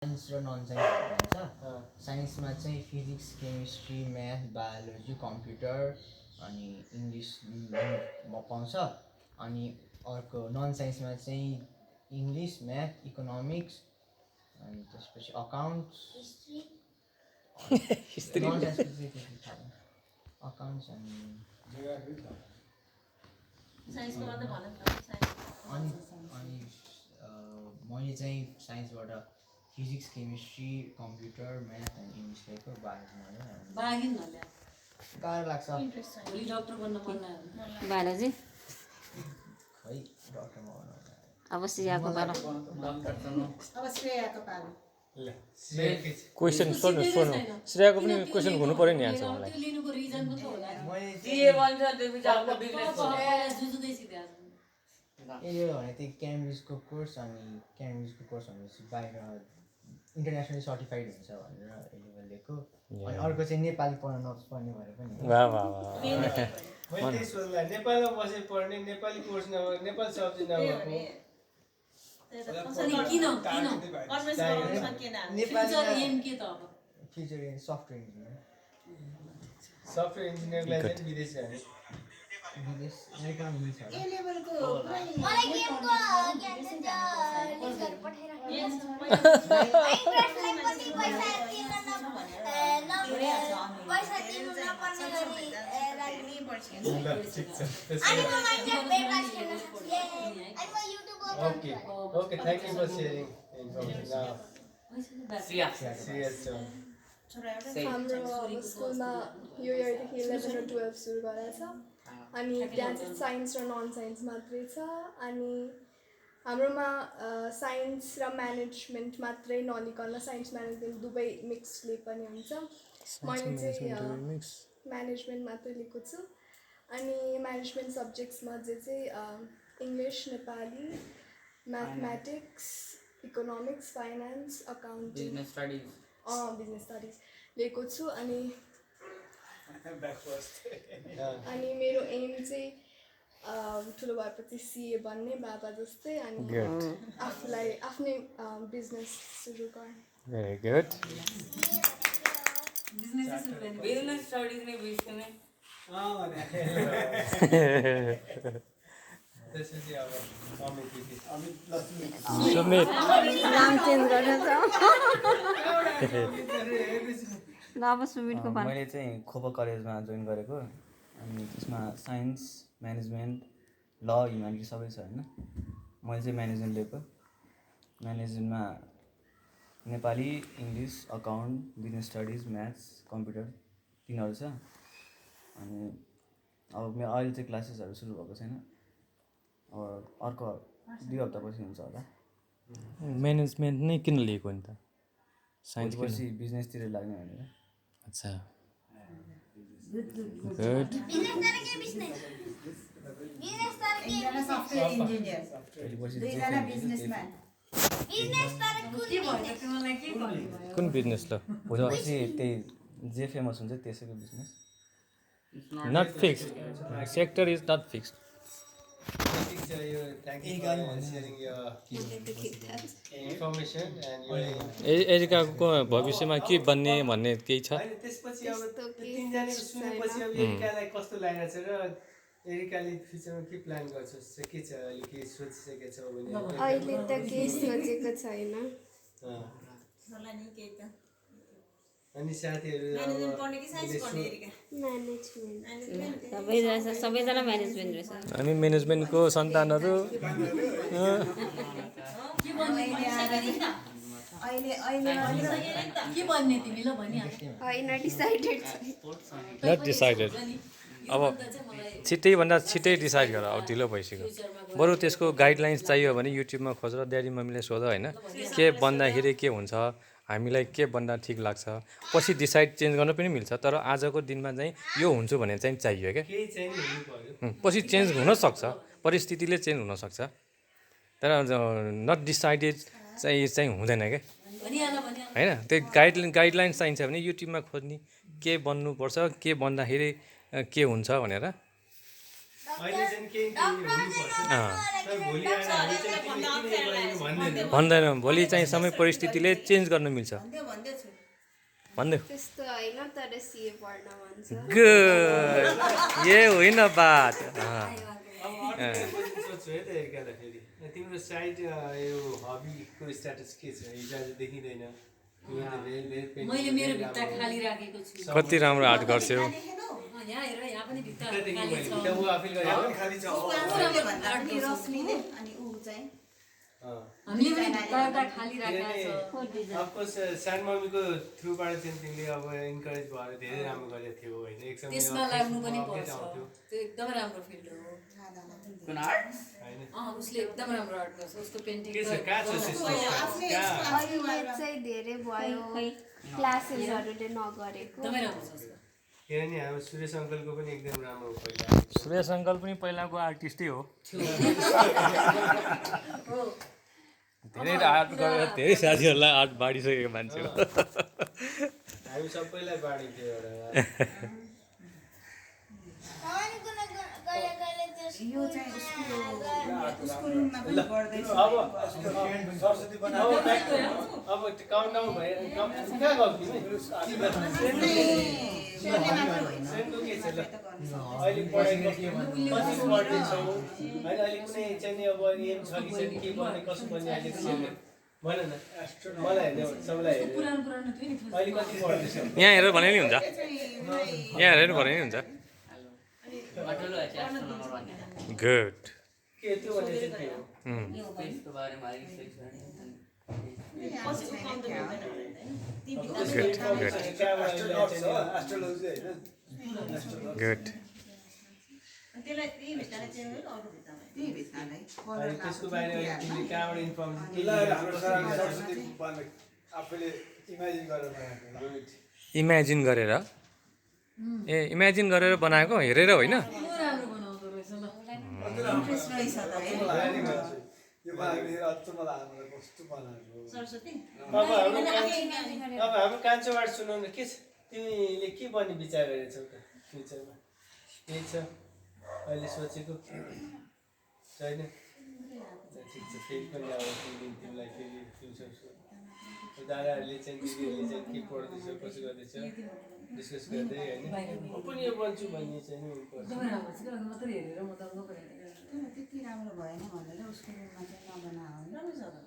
Science र non science हुन्छ। साइन्समा चाहिँ physics, chemistry, math, biology, computer अनि इङ्ग्लिस पाउँछ। अनि अर्को नन साइन्समा चाहिँ इङ्ग्लिस, म्याथ, इकोनोमिक्स अनि त्यसपछि अकाउन्ट्स, हिस्ट्री नन साइन्सको चाहिँ त्यति थाहा छैन। अकाउन्ट्स अनि अनि मैले चाहिँ साइन्सबाट फिजिक्स, केमिस्ट्री, कम्प्युटर, म्याथ अनि इङ्ग्लिस लिएको। गाह्रो लाग्छ बायोलोजी खै डक्टरमा बनाउनु। अब श्रेयाको पालो क्वेसन सोध्नु श्रेयाको पनि क्वेसन हुनु पर्यो नि आन्सर मलाई यो भने त्यही क्याम्ब्रिजको कोर्स अनि क्याम्ब्रिजको कोर्स भनेपछि बाहिर इन्टरनेसनली सर्टिफाइड हुन्छ भनेर यसले लिएको। अनि अर्को चाहिँ नेपाली पढ्न नपर्ने भएर पनि वाह वाह वाह मैले त्यही सोध्ला नेपालमा बसेर पढ्ने नेपाली कोर्स नभएको नेपाली सब्जेक्ट नभएको फ्युचर सफ्टवेयर इन्जिनियर सफ्टवेयर इन्जिनियरलाई चाहिँ विदेश जाने विदेश अमेरिकामा मिल्छ होला। Okay, okay, thank you for sharing information. Now, CS. हाम्रो स्कुलमा यो इयरदेखि 11 र 12 सुरु गरेको छ। अनि त्यहाँ चाहिँ साइन्स र नन साइन्स मात्रै छ। अनि हाम्रोमा साइन्स र म्यानेजमेन्ट मात्रै नलिकन साइन्स म्यानेजमेन्ट दुवै मिक्सले पनि हुन्छ। मैले चाहिँ म्यानेजमेन्ट मात्रै लिएको छु। अनि म्यानेजमेन्ट सब्जेक्ट्समा चाहिँ English, Nepali, mathematics, economics, finance, accounting, business studies लिएको छु। अनि मेरो एम चाहिँ ठुलो भएपछि सिए बन्ने बाबा जस्तै। अनि आफूलाई आफ्नै बिजनेस सुरु गर्ने। भेरी गुड त्यसपछि अब सुमित नाम चेन्ज गरेर छ ल अब सुमितको पालो मैले चाहिँ खोपा कलेजमा जोइन गरेको। अनि त्यसमा साइन्स, म्यानेजमेन्ट, ल, ह्युम्यानिटी सबै छ होइन। मैले चाहिँ म्यानेजमेन्ट लिएको। म्यानेजमेन्टमा Nepali, English, account, business studies, maths, computer तिनीहरू छ। अनि अब मेरो अहिले चाहिँ क्लासेसहरू सुरु भएको छैन। अब अर्को 2 हप्तापछि हुन्छ होला। म्यानेजमेन्ट नै किन लिएको नि त साइन्स पछि बिजनेसतिर लाग्ने भनेर। अच्छा गुड कुन बिजनेस ल पछि त्यही जे फेमस हुन्छ त्यसैको business. Not fixed sector is not fixed Thank you for sharing your information and your. एरिकाको भविष्यमा के बन्ने भन्ने केही छ त्यसपछि अब तिनजनाको सुनेपछि अब एरिकालाई कस्तो लागेको छ र एरिकाले फ्युचरमा के प्लान गर्छ के छ अहिले के सोचिसकेको छ भने अहिले त केही सोचेको छैन। अनि साथीहरू सबैजना म्यानेजमेन्ट रहेछ। हामी म्यानेजमेन्टको सन्तानहरू नट डिसाइडेड अब छिट्टैभन्दा छिट्टै डिसाइड गर। अब ढिलो भइसक्यो। बरु त्यसको गाइडलाइन्स चाहियो भने युट्युबमा खोजेर ड्याडी मम्मीले सोध होइन के बन्दाखेरि के हुन्छ, हामीलाई के बन्दा ठिक लाग्छ। पछि डिसाइड चेन्ज गर्न पनि मिल्छ। तर आजको दिनमा चाहिँ यो हुन्छु भने चाहिँ चाहियो क्या। पछि चेन्ज हुनसक्छ, परिस्थितिले चेन्ज हुनसक्छ। तर नट डिसाइडेड चाहिँ हुँदैन क्या होइन। त्यो गाइडलाइन्स चाहिन्छ भने युट्युबमा खोज्ने के बन्नुपर्छ, के बन्दाखेरि के हुन्छ भनेर। अहिले चाहिँ केही हुनुपर्छ तर भोलि आएर हामी चाहिँ तिमीले किन यो गरेको भन्दैन भन्दैन भोलि चाहिँ समय परिस्थितिले चेन्ज गर्न मिल्छ भनिदेऊ त्यस्तो होइन तर सिए पढ्न मन छ गुड ये होइन बात अब अरू सोध्छु है त एरिकालाई फेरि तिम्रो साइड यो हबीको स्ट्याटस के छ हिजो आज देखिँदैन मैले मेरो भित्ता खाली राखेको छु कति राम्रो आर्ट गर्छौ यहाँ हेर यहाँ पनि भित्ता खाली छ ऊ आफैले गरेको हामीले पनि भित्ता एउटा खाली राखेको छ अफकोर्स सानो मम्मीको थ्रुबाट चाहिँ तिमीले अब इन्करेज भएर धेरै राम्रो गरेको थियो होइन एक समय त्यसमा लाग्नु पनि पर्छ त्यो एकदमै राम्रो फिल्ड हो होइन उसले एकदम राम्रो आर्ट गर्छ उसको पेन्टिङ के छ कहाँ छ सिस्टर अहिले चाहिँ धेरै भयो क्लासेसहरूले नगरेको एकदमै राम्रो छ उसको किनभने हाम्रो सुरेश अङ्कलको पनि एकदम राम्रो हो पहिला सुरेश अङ्कल पनि पहिलाको आर्टिस्टै हो धेरै आर्ट गरेर धेरै साथीहरूलाई आर्ट बाँडिसकेको मान्छे हो हामी सबैलाई बाँडेको थियो एउटा यो चाहिँ उसको रुममा पनि गर्दैछ अब काउन्टाउन भयो कहाँ गयो सेन्टको के छ ल अहिले पढाइको कति पढ्दैछौ होइन अहिले कुनै चाहिँ अब एम छ कि छैन के गर्ने कसो गर्ने अहिले छैन भन न मलाई हेर्ने सबैलाई हेर्ने पुरानो पुरानो थियो नि अहिले कति पढ्दैछौ यहाँ हेरेर भने नि हुन्छ यहाँ हेरेर भने नि हुन्छ गुड के त्यो भने चाहिँ के हो गुड अनि त्यसको बारेमा अहिले तिमीले कहाँबाट इमेजिन गरेर ए इमेजिन गरेर बनाएको हेरेर होइन राम्रो बनाउँदो रहेछ ल अब हाम्रो कान्छोबाट सुनौ न के छ तिमीले के बन्ने विचार गरेछौ त फ्युचरमा केही छ अहिले सोचेको छैन ठिक छ फेरि पनि अब तिमीलाई फेरि फ्युचर दादाहरूले चाहिँ दिदीहरूले चाहिँ के पढ्दैछ कसो गर्दैछ डिस्कस गर्दै होइन म पनि यो बन्छु भन्ने चाहिँ एकदमै राम्रो छ मात्रै हेरेर म त त्यति राम्रो भएन भनेर उसको रुममा चाहिँ नबना हो